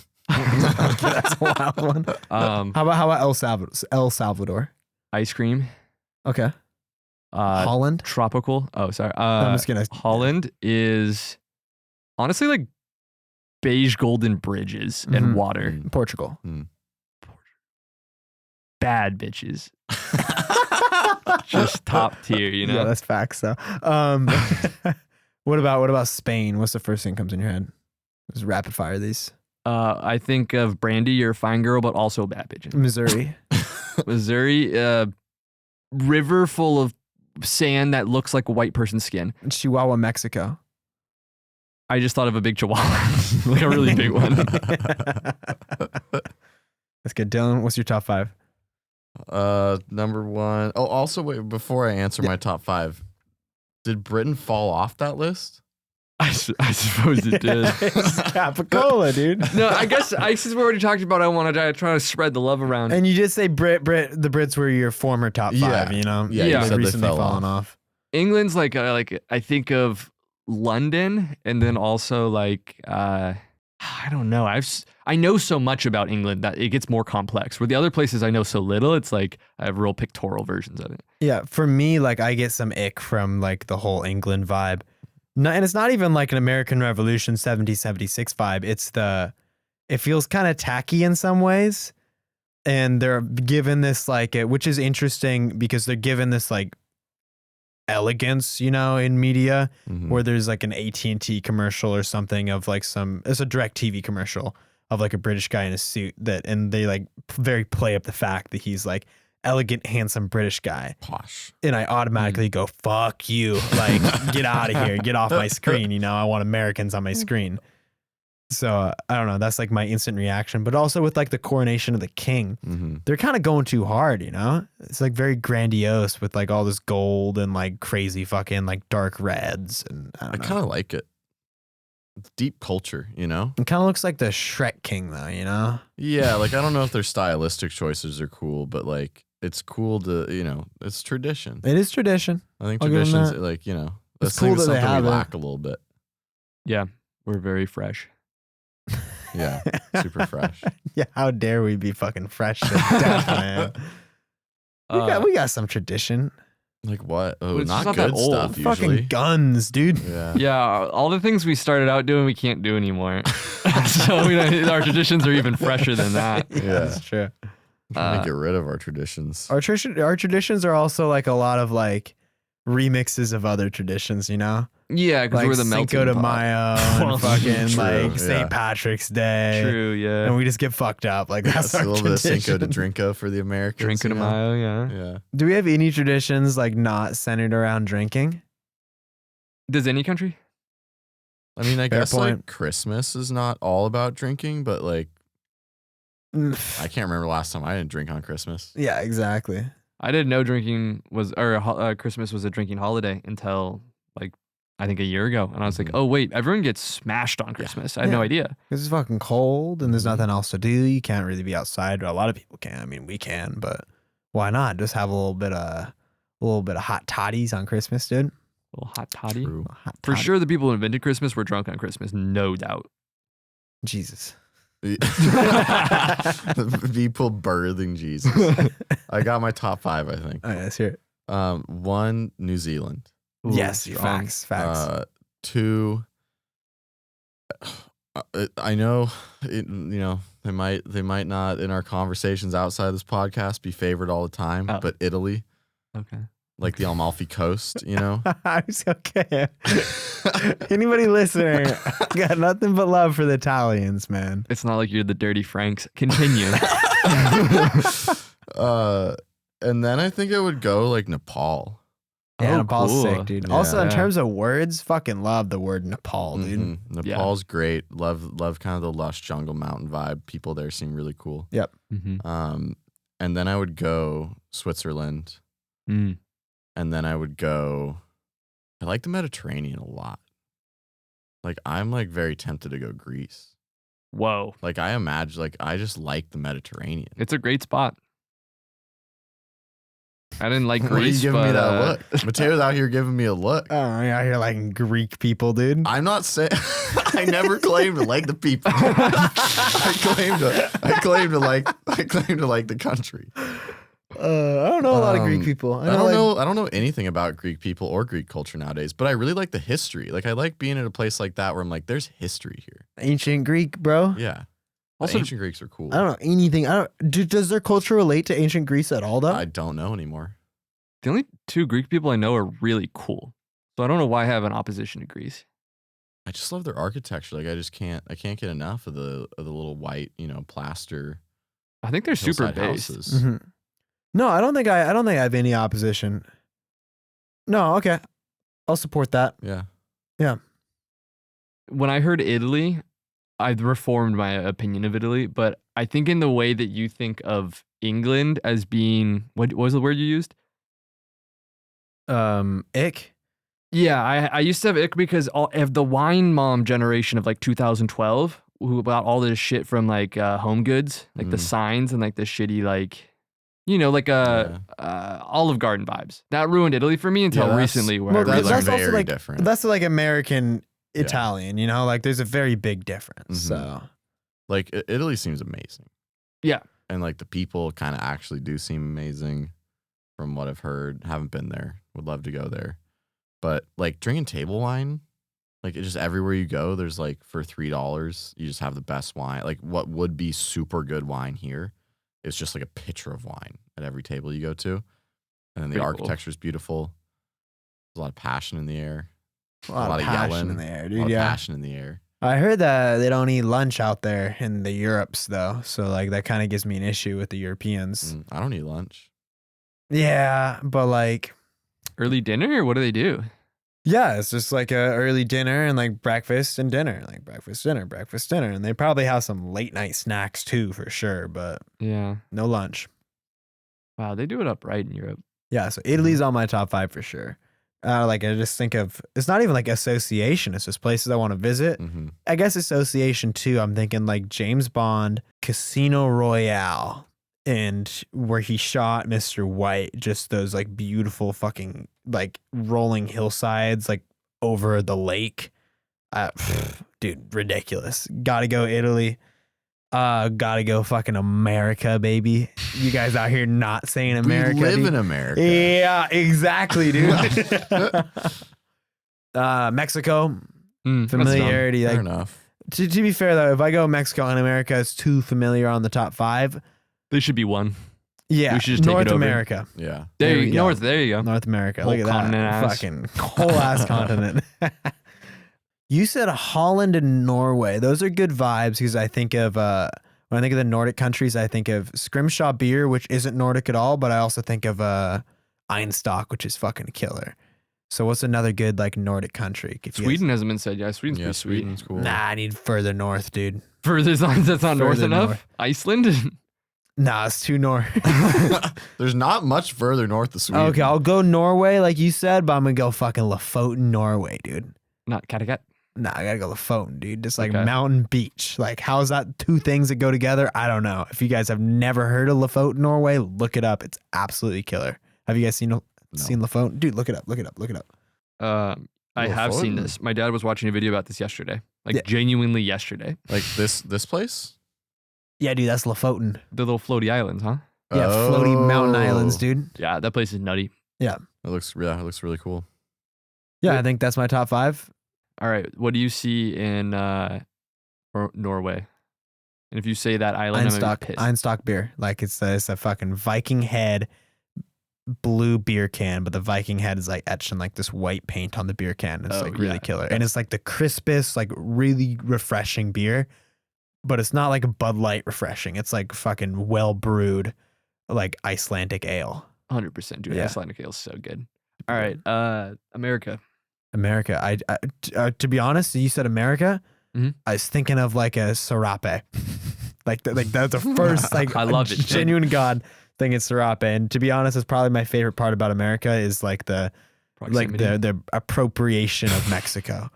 S1: that's a wild one. How about El Salvador?
S3: Ice cream.
S1: Okay. Holland?
S3: Tropical. Oh, sorry.
S1: I'm just gonna.
S3: Holland is honestly like beige golden bridges
S1: Mhm.
S3: and water.
S1: Portugal.
S3: Bad bitches. Just top tier,
S1: Yeah, that's facts though. What about Spain? What's the first thing that comes in your head? Just rapid fire these.
S3: I think of Brandy, you're a fine girl, but also a bad pigeon.
S1: Missouri.
S3: Missouri, river full of sand that looks like a white person's skin.
S1: Chihuahua, Mexico.
S3: I just thought of a big chihuahua, like a really big one.
S1: That's good. Dylan, what's your top 5?
S2: Number 1. Oh, also, wait, before I answer my top 5, did Britain fall off that list?
S3: I suppose it did.
S1: It's Capicola, dude.
S3: No, I guess since we already talked about it, I want to try to spread the love around.
S1: And you just say the Brits were your former top 5,
S2: Yeah.
S1: you know?
S2: Yeah,
S3: you
S1: They've
S2: said they
S1: recently
S2: fell
S1: fallen off.
S3: England's like I think of London, and then also like I don't know. I know so much about England that it gets more complex. Where the other places I know so little, it's like I have real pictorial versions of it.
S1: Yeah, for me, like I get some ick from like the whole England vibe. No, and it's not even like an American Revolution 1776 vibe. It feels kind of tacky in some ways. And they're given this like, which is interesting because they're given this like elegance, you know, in media where there's like an AT&T commercial or something of like it's a direct TV commercial of like a British guy in a suit and they like very play up the fact that he's like elegant, handsome British guy.
S2: Posh.
S1: And I automatically go, fuck you. Like, get out of here. Get off my screen. You know, I want Americans on my screen. So I don't know. That's like my instant reaction. But also with like the coronation of the king, they're kind of going too hard, you know? It's like very grandiose with like all this gold and like crazy fucking like dark reds. And I
S2: kind of like it. It's deep culture, you know?
S1: It kind of looks like the Shrek King though, you know?
S2: Yeah, like I don't know if their stylistic choices are cool, but like it's cool to, you know, it's tradition.
S1: It is tradition.
S2: I think
S1: I'll give 'em
S2: traditions,
S1: that.
S2: like, you know,
S1: It's
S2: that's
S1: cool that they
S2: something
S1: have
S2: we
S1: it.
S2: lack a little bit.
S3: Yeah, we're very fresh.
S2: Yeah, super fresh.
S1: Yeah, how dare we be fucking fresh to death, man? We got some tradition.
S2: Like what? Oh,
S3: It's just
S2: not
S3: not that
S2: good
S3: old.
S2: stuff usually.
S1: Fucking guns, dude.
S2: Yeah.
S3: Yeah, all the things we started out doing, we can't do anymore. So our traditions are even fresher than that.
S2: Yeah.
S1: That's true.
S2: I'm trying to get rid of our traditions.
S1: Our traditions are also like a lot of like remixes of other traditions, you know?
S3: Yeah, because
S1: Like
S3: we're the melting
S1: Cinco de
S3: pot.
S1: Mayo
S3: Well,
S1: and fucking
S2: true,
S1: like
S2: yeah.
S1: St. Patrick's Day.
S3: True, yeah.
S1: And we just get fucked up. Like that's
S2: That's
S1: our
S2: a little bit of Cinco de
S1: tradition.
S2: Drinko for the Americans.
S3: Drinking a
S2: you know?
S3: mile, yeah.
S2: Yeah.
S1: Do we have any traditions like not centered around drinking?
S3: Does any country?
S2: I mean, I
S1: Fair
S2: guess
S1: point.
S2: like Christmas is not all about drinking, but like I can't remember last time I didn't drink on Christmas.
S1: Yeah, exactly.
S3: I didn't know Christmas was a drinking holiday until like I think a year ago, and I was like, oh wait, everyone gets smashed on Christmas. I had no
S1: Yeah.
S3: idea.
S1: Because it's fucking cold and there's nothing else to do. You can't really be outside. A lot of people can. I mean, we can, but why not? Just have a little bit of hot toddies on Christmas, dude.
S3: A little hot toddy.
S2: True.
S1: A hot
S3: For
S1: toddy.
S3: sure, the people who invented Christmas were drunk on Christmas, no doubt.
S1: Jesus.
S2: People birthing Jesus. I got my top 5, I think.
S1: All right, let's hear it.
S2: 1, New Zealand.
S3: Ooh,
S1: Yes,
S3: strong.
S1: facts.
S2: 2, I know, you know, they might not in our conversations outside this podcast be favored all the time,
S3: Oh.
S2: but Italy,
S3: Okay.
S2: like the Amalfi Coast, you know.
S1: It's okay. Anybody listening, got nothing but love for the Italians, man.
S3: It's not like you're the dirty Franks. Continue.
S2: And then I think I would go like Nepal.
S1: Yeah,
S3: Oh,
S1: Nepal's
S3: cool.
S1: sick, dude. Also, in
S3: Yeah.
S1: terms of words, fucking love the word Nepal, dude.
S2: Mhm. Nepal's great. Love kind of the lush jungle mountain vibe. People there seem really cool.
S3: Mhm.
S2: And then I would go Switzerland,
S3: Mm.
S2: and then I would go. I like the Mediterranean a lot. Like I'm like very tempted to go Greece.
S3: Whoa.
S2: Like I imagine, like I just like the Mediterranean.
S3: It's a great spot. I didn't like
S2: What are you
S3: Greece,
S2: giving
S3: but
S2: me that look? Mateo's out here giving me a look.
S1: Oh, you're out here like Greek people, dude.
S2: I'm not saying I never claimed to like the people. I claim to like the country.
S1: I don't know a lot of Greek people.
S2: I don't know anything about Greek people or Greek culture nowadays, but I really like the history. Like I like being in a place like that where I'm like, there's history here.
S1: Ancient Greek, bro.
S2: Yeah.
S3: Also-
S2: Ancient Greeks are cool.
S1: I don't know anything. Does their culture relate to ancient Greece at all, though?
S2: I don't know anymore.
S3: the only 2 Greek people I know are really cool. So I don't know why I have an opposition to Greece.
S2: I just love their architecture. Like I can't get enough of the little white, plaster
S3: I think they're super
S2: hillside
S3: based.
S2: houses.
S1: Mhm. No, I don't think I have any opposition. No, okay. I'll support that.
S2: Yeah.
S3: When I heard Italy, I've reformed my opinion of Italy, but I think in the way that you think of England as being, what was the word you used?
S1: Ick.
S3: Yeah, I used to have ick because all of the wine mom generation of like 2012, who bought all this shit from like Home Goods, like the signs and like the shitty like, like Olive Garden vibes. That ruined Italy for me until recently, where I
S1: well,
S3: realized
S1: that's also
S2: very
S1: like
S2: different.
S1: that's like American Italian, like there's a very big difference. So
S2: Like Italy seems amazing.
S3: Yeah.
S2: And like the people kind of actually do seem amazing from what I've heard. Haven't been there. Would love to go there. But like drinking table wine, like it's just everywhere you go, there's like for $3, you just have the best wine. Like what would be super good wine here is just like a pitcher of wine at every table you go to. And then the
S3: Pretty cool.
S2: architecture is beautiful. There's a lot of passion in the air.
S1: a lot of passion
S2: yelling
S1: in the air,
S2: A
S1: dude.
S2: lot of
S1: Yeah.
S2: passion in the air.
S1: I heard that they don't eat lunch out there in the Europes though. So like that kind of gives me an issue with the Europeans.
S2: I don't eat lunch.
S1: Yeah, but like
S3: early dinner, or what do they do?
S1: yeah, it's just like a early dinner and like breakfast and dinner, like breakfast, dinner. And they probably have some late night snacks too, for sure, but
S3: Yeah.
S1: no lunch.
S3: Wow, they do it up right in Europe.
S1: Yeah, so Italy's on my top 5 for sure. Like I just think of, it's not even like association, it's just places I want to visit.
S2: Mm-hmm.
S1: I guess association too, I'm thinking like James Bond, Casino Royale, and where he shot Mr. White, just those like beautiful fucking like rolling hillsides like over the lake. Dude, ridiculous. Gotta go Italy. Gotta go fucking America, baby. You guys out here not saying America.
S2: We live
S1: dude.
S2: in America.
S1: Yeah, exactly, dude. Mexico, familiarity.
S2: Fair
S1: Like,
S2: enough.
S1: to be fair though, if I go Mexico and America is too familiar on the top 5.
S3: They should be one.
S1: Yeah,
S3: We should just take
S1: North
S3: it over.
S1: America.
S2: Yeah.
S3: There
S1: we
S3: you
S1: go.
S3: go. There you go.
S1: North America.
S3: Whole
S1: Look at that.
S3: continent ass.
S1: Fucking whole ass continent. You said Holland and Norway. Those are good vibes because I think of when I think of the Nordic countries, I think of Scrimshaw beer, which isn't Nordic at all, but I also think of Einstock, which is fucking killer. So what's another good like Nordic country? If you
S3: Sweden hasn't been said. Yeah, Sweden's
S2: Yeah,
S3: pretty sweet.
S2: Sweden's cool.
S1: guys- Nah, I need further north, dude.
S3: Further, that's not north
S1: Further
S3: enough.
S1: north.
S3: Iceland.
S1: Nah, it's too north.
S2: There's not much further north of Sweden.
S1: Okay, I'll go Norway, like you said, but I'm gonna go fucking Lofoten, Norway, dude.
S3: Not Kattegat.
S1: Nah, I gotta go Lofoten, dude. Just like
S3: Okay.
S1: mountain beach. Like, how's that two things that go together? I don't know. If you guys have never heard of Lofoten, Norway, look it up. It's absolutely killer. Have you guys seen Lofoten? Dude, look it up. Look it up. Look it up.
S3: I have seen
S2: Lofoten?
S3: this. My dad was watching a video about this yesterday. Like
S1: Yeah.
S3: genuinely yesterday.
S2: Like this place?
S1: Yeah, dude, that's Lofoten.
S3: The little floaty islands, huh?
S1: Yeah, floating mountain islands,
S2: Oh.
S1: dude.
S3: Yeah, that place is nutty.
S2: It looks really cool.
S1: Yeah, I think that's my top 5.
S3: All right, what do you see in Norway? And if you say that island, I'm gonna be pissed.
S1: Einstock beer. Like it's a fucking Viking head blue beer can, but the Viking head is like etched in like this white paint on the beer can. It's
S3: Oh,
S1: like really
S3: yeah.
S1: killer. And it's like the crispest, like really refreshing beer, but it's not like a Bud Light refreshing. It's like fucking well brewed, like Icelandic ale.
S3: 100%, dude.
S1: Yeah.
S3: Icelandic ale is so good. All right, America.
S1: America. To be honest, you said America.
S3: Mhm.
S1: I was thinking of like a serape, like that's the first like
S3: I love it.
S1: genuine God thing. It's serape, and to be honest, it's probably my favorite part about America is like the
S3: Proximity.
S1: like the appropriation of Mexico.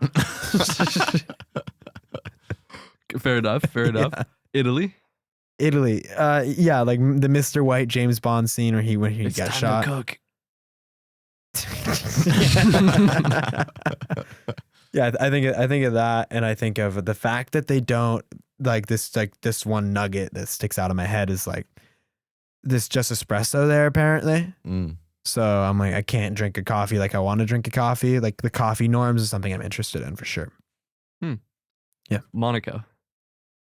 S3: Fair enough. Fair enough. Italy.
S1: Italy, yeah, like the Mr. White James Bond scene where when he
S3: It's
S1: got
S3: time
S1: shot.
S3: to cook.
S1: Yeah, I think of that, and I think of the fact that they don't like this one nugget that sticks out of my head is like this just espresso there apparently. So I'm like, I can't drink a coffee like I want to drink a coffee. Like the coffee norms is something I'm interested in for sure.
S3: Monaco.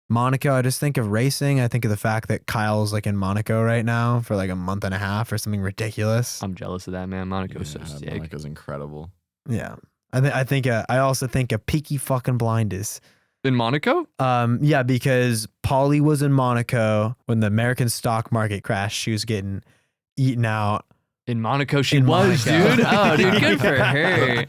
S1: Monaco, I just think of racing. I think of the fact that Kyle's like in Monaco right now for like a month and a half or something ridiculous.
S3: I'm jealous of that, man. Monaco's so sick.
S2: Monaco's incredible.
S1: Yeah. I also think a Peaky fucking Blinders.
S3: In Monaco?
S1: Yeah, because Polly was in Monaco when the American stock market crashed. She was getting eaten out.
S3: In Monaco, she
S1: In
S3: was,
S1: Monaco.
S3: dude. Oh, dude, good for her.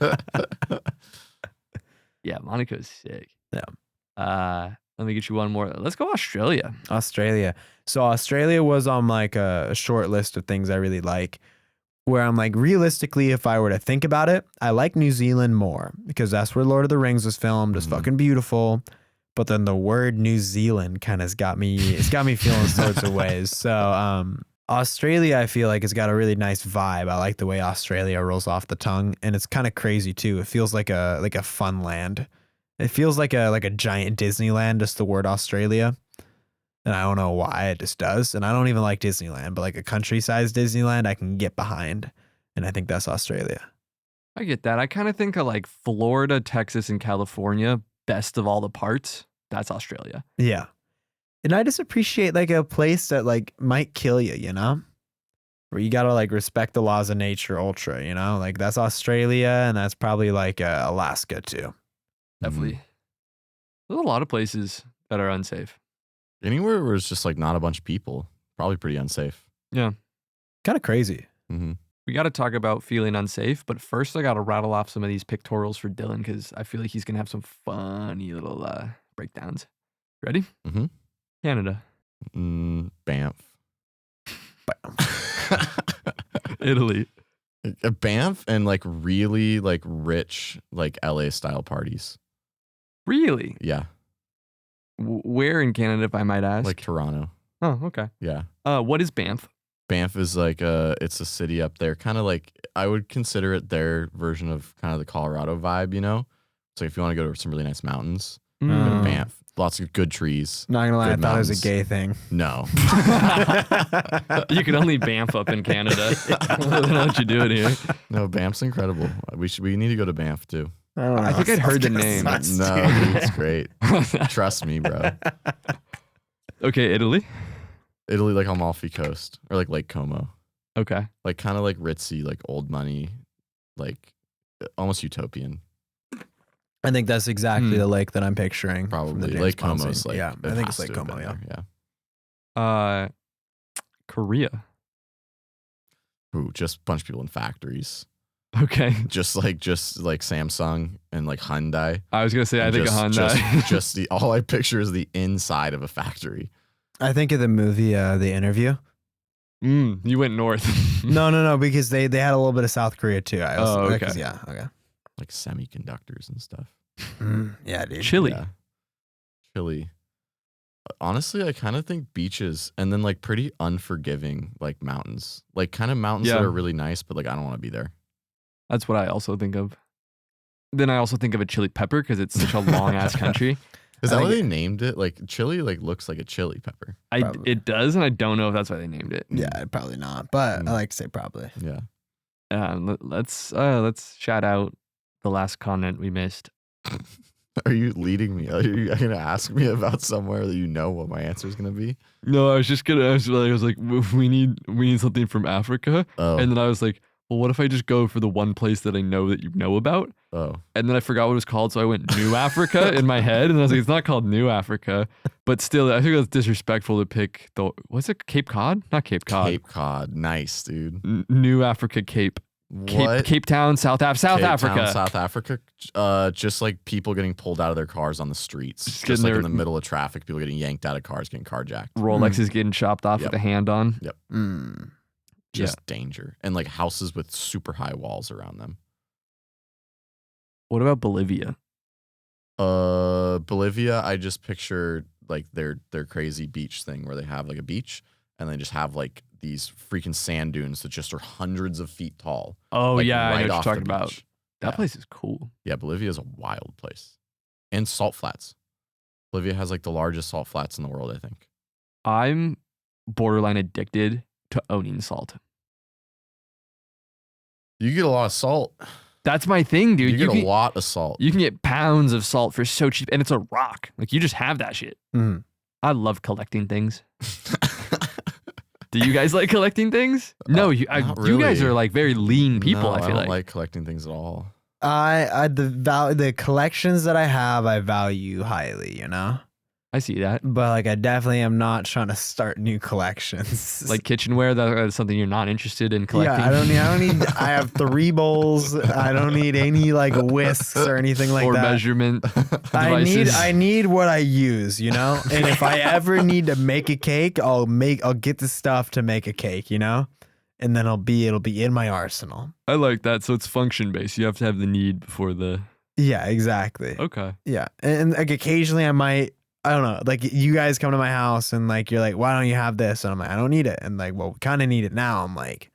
S3: Yeah, Monaco's sick.
S1: Yeah.
S3: Let me get you one more. Let's go Australia.
S1: Australia. So Australia was on like a short list of things I really like, where I'm like, realistically, if I were to think about it, I like New Zealand more because that's where Lord of the Rings was filmed. It's fucking beautiful. But then the word New Zealand kind of got me feeling sorts of ways. So Australia, I feel like it's got a really nice vibe. I like the way Australia rolls off the tongue, and it's kind of crazy too. It feels like a fun land. It feels like a giant Disneyland, just the word Australia. And I don't know why, it just does. And I don't even like Disneyland, but like a country-sized Disneyland I can get behind. And I think that's Australia.
S3: I get that. I kind of think of like Florida, Texas, and California, best of all the parts. That's Australia.
S1: Yeah. And I just appreciate like a place that like might kill you, you know? Where you gotta like respect the laws of nature ultra, you know? Like that's Australia, and that's probably like Alaska too.
S3: Definitely. There's a lot of places that are unsafe.
S2: Anywhere where it's just like not a bunch of people, probably pretty unsafe.
S3: Yeah.
S1: Kind of crazy.
S2: Mm-hmm.
S3: We got to talk about feeling unsafe, but first I got to rattle off some of these pictorials for Dylan because I feel like he's going to have some funny little breakdowns. Ready?
S2: Mm-hmm.
S3: Canada.
S2: Banff.
S3: Italy.
S2: Banff and like really like rich like LA style parties.
S3: Really?
S2: Yeah.
S3: Where in Canada, if I might ask?
S2: Like Toronto.
S3: Oh, okay.
S2: Yeah.
S3: What is Banff?
S2: Banff is like it's a city up there, kind of like I would consider it their version of kind of the Colorado vibe, you know? So if you want to go to some really nice mountains, go to Banff. Lots of good trees.
S1: Not gonna lie, I
S2: good
S1: thought it was
S2: mountains.
S1: a gay thing.
S2: No.
S3: You can only Banff up in Canada. I don't know what you're doing here.
S2: No, Banff's incredible. We need to go to Banff too.
S1: I don't know.
S3: I think I'd heard the name.
S2: No, dude, it's great. Trust me, bro.
S3: Okay, Italy.
S2: Italy, like Amalfi Coast or like Lake Como.
S3: Okay.
S2: Like kind of like ritzy, like old money, like almost utopian.
S1: I think that's exactly the lake that I'm picturing.
S2: Probably
S1: from the James
S2: Lake
S1: Bond
S2: Como's
S1: scene.
S2: like
S1: Yeah, I think it's Lake Como. Yeah.
S3: Korea.
S2: Ooh, just a bunch of people in factories.
S3: Okay.
S2: Just like Samsung and like Hyundai.
S3: I was gonna say I think a Hyundai.
S2: Just all I picture is the inside of a factory.
S1: I think of the movie The Interview.
S3: You went north.
S1: No, because they had a little bit of South Korea too.
S3: Okay.
S1: Yeah, okay.
S2: Like semiconductors and stuff.
S1: Yeah, dude.
S3: Chile.
S2: Yeah. Chile. Honestly, I kind of think beaches and then like pretty unforgiving like mountains. Like kind of mountains that
S3: Yeah.
S2: are really nice, but like I don't want to be there.
S3: That's what I also think of. Then I also think of a chili pepper because it's such a long ass country.
S2: Is
S1: I
S2: that why
S1: think
S2: they named it? Like chili like looks like a chili pepper.
S1: Probably.
S3: It does, and I don't know if that's why they named it.
S1: Yeah, probably not. But I like to say probably.
S2: Yeah.
S3: Let's shout out the last continent we missed.
S2: Are you leading me? Are you going to ask me about somewhere that you know what my answer is going to be?
S3: No, I was just gonna. I was like, we need something from Africa,
S2: Oh.
S3: and then I was like, well, what if I just go for the one place that I know that you know about?
S2: Oh.
S3: And then I forgot what it was called, so I went New Africa in my head, and I was like, it's not called New Africa, but still, I think that's disrespectful to pick the. What's it? Cape Cod? Not Cape Cod.
S2: Cape Cod. Nice, dude.
S3: New Africa, Cape Town, South Africa.
S2: Town, South Africa. Just like people getting pulled out of their cars on the streets. Just like in the middle of traffic, people getting yanked out of cars, getting carjacked.
S3: Rolex is getting chopped off
S2: Yep.
S3: with a hand on.
S2: Yep.
S1: Mm.
S2: Just danger. And like houses with super high walls around them.
S3: What about Bolivia?
S2: Bolivia, I just picture like their crazy beach thing where they have like a beach and they just have like these freaking sand dunes that just are hundreds of feet tall.
S3: Oh
S2: like,
S3: yeah, I know
S2: right
S3: what you're
S2: off the
S3: talking about.
S2: beach.
S3: That
S2: Yeah.
S3: place is cool.
S2: Yeah, Bolivia is a wild place. And salt flats. Bolivia has like the largest salt flats in the world, I think.
S3: I'm borderline addicted to owning salt.
S2: You get a lot of salt.
S3: That's my thing, dude.
S2: You get a lot of salt.
S3: You can get pounds of salt for so cheap, and it's a rock. Like you just have that shit.
S1: Mhm.
S3: I love collecting things. Do you guys like collecting things? No, you
S2: not
S3: you guys
S2: really.
S3: are like very lean people.
S2: No,
S3: I feel
S2: don't
S3: like.
S2: like collecting things at all.
S1: the collections that I have, I value highly, you know?
S3: I see that.
S1: But like, I definitely am not trying to start new collections.
S3: Like kitchenware, that's something you're not interested in collecting.
S1: Yeah, I don't need. I have 3 bowls. I don't need any like whisks or anything like
S3: or
S1: that.
S3: measurement devices.
S1: I need what I use, you know. And if I ever need to make a cake, I'll get the stuff to make a cake, you know. And then it'll be in my arsenal.
S3: I like that. So it's function based. You have to have the need before the.
S1: Yeah, exactly.
S3: Okay.
S1: Yeah, and like occasionally I might. I don't know, like you guys come to my house and like you're like, why don't you have this? And I'm like, I don't need it. And like, well, we kind of need it now. I'm like,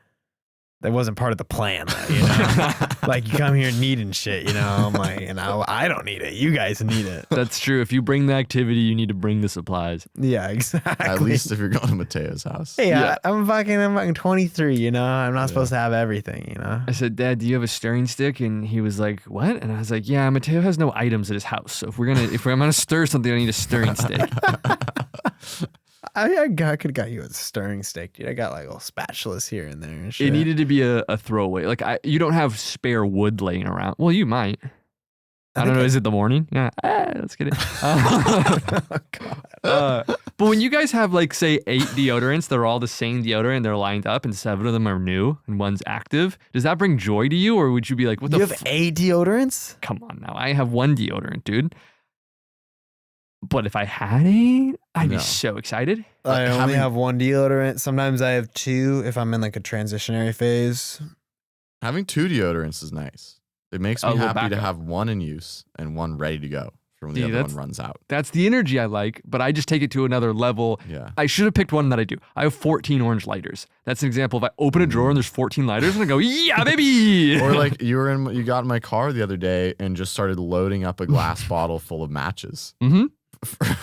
S1: that wasn't part of the plan, though, you know. Like you come here needing shit, you know. I'm like, I don't need it. You guys need it.
S3: That's true. If you bring the activity, you need to bring the supplies.
S1: Yeah, exactly.
S2: At least if you're going to Mateo's house.
S1: Hey,
S3: Yeah.
S1: I'm fucking 23, you know. I'm not supposed to have everything, you know.
S3: I said, Dad, do you have a stirring stick? And he was like, what? And I was like, yeah, Mateo has no items at his house. So if I'm gonna stir something, I need a stirring stick.
S1: I could have got you a stirring stick, dude. I got like little spatulas here and there and shit.
S3: It needed to be a throwaway. Like you don't have spare wood laying around. Well, you might. I don't know. Is it the morning? Yeah. Let's get it.
S1: Oh, God.
S3: But when you guys have like say 8 deodorants, they're all the same deodorant, they're lined up, and 7 of them are new and one's active. Does that bring joy to you, or would you be like, "What
S1: You
S3: the?
S1: have 8 deodorants?
S3: Come on now, I have 1 deodorant, dude." But if I had 8, I'd be
S2: No.
S3: so excited.
S1: I only
S2: having-
S1: have 1 deodorant. Sometimes I have 2 if I'm in like a transitionary phase.
S2: Having 2 deodorants is nice. It makes
S3: A
S2: me
S3: little
S2: happy to
S3: backup.
S2: have 1 in use and 1 ready to go for when the
S3: See,
S2: other one runs out.
S3: That's the energy I like, but I just take it to another level.
S2: Yeah.
S3: I should have picked one that I do. I have 14 orange lighters. That's an example. If I open a drawer and there's 14 lighters, and I go, yeah, baby.
S2: Or like you got in my car the other day and just started loading up a glass bottle full of matches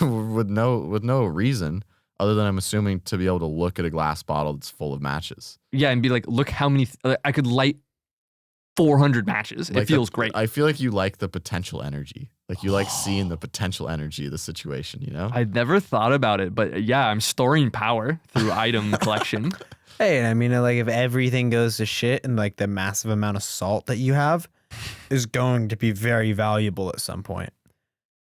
S2: with no reason other than I'm assuming to be able to look at a glass bottle that's full of matches.
S3: Yeah, and be like, look how many. I could light 400 matches.
S2: Like
S3: it feels great.
S2: I feel like you like the potential energy. Like you like seeing the potential energy of the situation, you know?
S3: I'd never thought about it, but yeah, I'm storing power through item collection.
S1: Hey, I mean, like if everything goes to shit and like the massive amount of salt that you have is going to be very valuable at some point.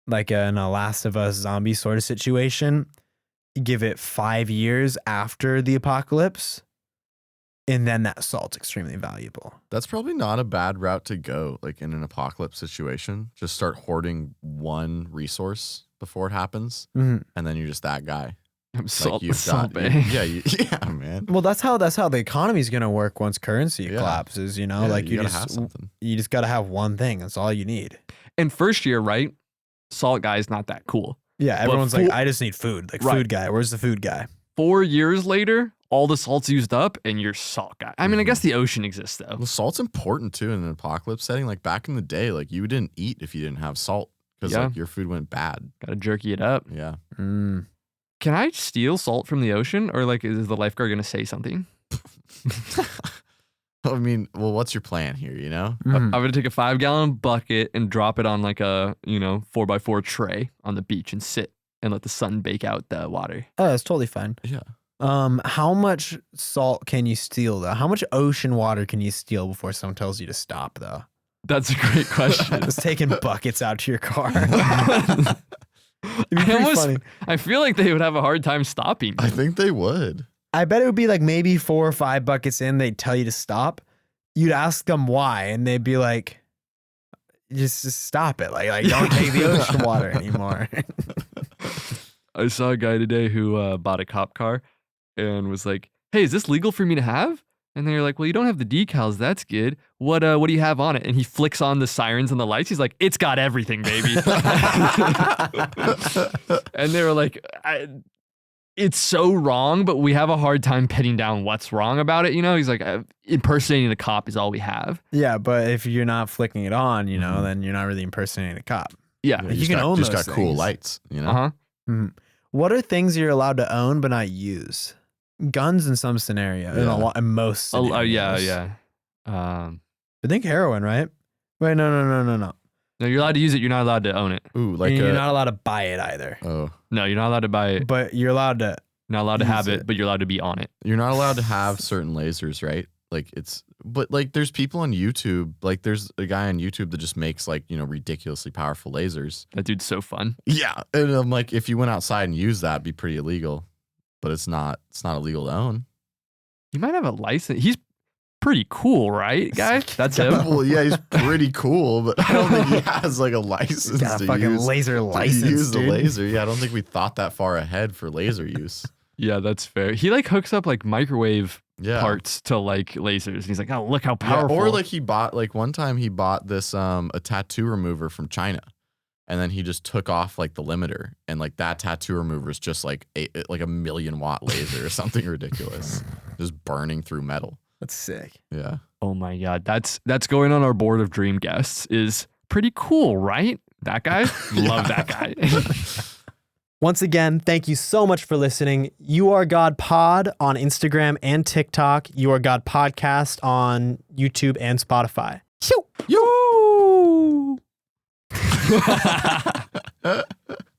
S1: Like in a Last of Us zombie sort of situation, you give it 5 years after the apocalypse, and then that salt's extremely valuable.
S2: That's probably not a bad route to go, like in an apocalypse situation. Just start hoarding 1 resource before it happens,
S1: Mhm.
S2: and then you're just that guy.
S3: I'm salt,
S2: you've
S3: salt
S2: got,
S3: bay.
S2: yeah, man.
S1: Well, that's how the economy's gonna work once currency
S2: Yeah.
S1: collapses. You know,
S2: Yeah,
S1: like
S2: you gotta
S1: just
S2: have something.
S1: you just gotta have one thing. That's all you need.
S3: And first year, right? Salt guy is not that cool.
S1: Yeah, everyone's like,
S3: for-
S1: I just need food. Like
S3: Right.
S1: food guy. Where's the food guy?
S3: 4 years later, all the salt's used up, and you're salt guy. I mean, I guess the ocean exists though.
S2: Well, salt's important too in an apocalypse setting. Like back in the day, like you didn't eat if you didn't have salt because
S3: Yeah.
S2: like your food went bad.
S3: Gotta jerky it up.
S2: Yeah.
S1: Mm.
S3: Can I steal salt from the ocean, or like is the lifeguard gonna say something?
S2: I mean, well, what's your plan here? You know?
S1: Mhm.
S3: I'm gonna take a 5-gallon bucket and drop it on like a 4x4 tray on the beach and sit and let the sun bake out the water.
S1: Oh, that's totally fine.
S2: Yeah.
S1: How much salt can you steal though? How much ocean water can you steal before someone tells you to stop though?
S3: That's a great question.
S1: Just taking buckets out to your car. It'd be pretty funny.
S3: I feel like they would have a hard time stopping.
S2: I think they would.
S1: I bet it would be like maybe 4 or 5 buckets in, they'd tell you to stop. You'd ask them why, and they'd be like, just stop it. Like don't take the ocean water anymore.
S3: I saw a guy today who bought a cop car and was like, "Hey, is this legal for me to have?" And they're like, "Well, you don't have the decals. That's good. What do you have on it?" And he flicks on the sirens and the lights. He's like, "It's got everything, baby." And they were like, "It's so wrong, but we have a hard time pinning down what's wrong about it." He's like, "Impersonating a cop is all we have."
S1: Yeah, but if you're not flicking it on,
S2: Mhm.
S1: then you're not really impersonating a cop.
S3: Yeah.
S1: You can own
S2: just
S1: those
S2: got cool
S1: things.
S2: lights, you know?
S3: Uh-huh.
S1: What are things you're allowed to own but not use? Guns in some scenario,
S2: Yeah.
S1: in most
S3: Oh,
S1: scenarios.
S3: yeah.
S1: I think heroin, right? Wait, no.
S3: No, you're allowed to use it. You're not allowed to own it.
S2: Ooh, like
S1: And you're not allowed to buy it either.
S2: oh,
S3: No, you're not allowed to buy it.
S1: But you're allowed to.
S3: Not allowed to have
S1: Use
S3: it,
S1: it.
S3: but you're allowed to be on it.
S2: you're not allowed to have certain lasers, right? Like it's But like, there's people on YouTube. Like, there's a guy on YouTube that just makes like, you know, ridiculously powerful lasers.
S3: That dude's so fun.
S2: Yeah, and I'm like, if you went outside and used that, it'd be pretty illegal. But it's not. It's not illegal to own.
S3: He might have a license. He's pretty cool, right, guy? That's him.
S2: Well, yeah, he's pretty cool, but I don't think he has like a license
S1: Got a
S2: to
S1: fucking
S2: use,
S1: laser
S2: to
S1: license,
S2: use the
S1: dude.
S2: laser. Yeah, I don't think we thought that far ahead for laser use.
S3: Yeah, that's fair. He like hooks up like microwave
S2: Yeah.
S3: parts to like lasers. And he's like, oh, look how
S2: Yeah,
S3: powerful.
S2: or like he bought like one time he bought this a tattoo remover from China, and then he just took off like the limiter, and like that tattoo remover is just like a 1,000,000 watt laser or something ridiculous, just burning through metal.
S1: That's sick.
S2: Yeah.
S3: Oh my God. That's going on our board of dream guests is pretty cool, right? That guy? Love that guy.
S1: Once again, thank you so much for listening. You Are God Pod on Instagram and TikTok. You Are God Podcast on YouTube and Spotify.
S3: Yoo!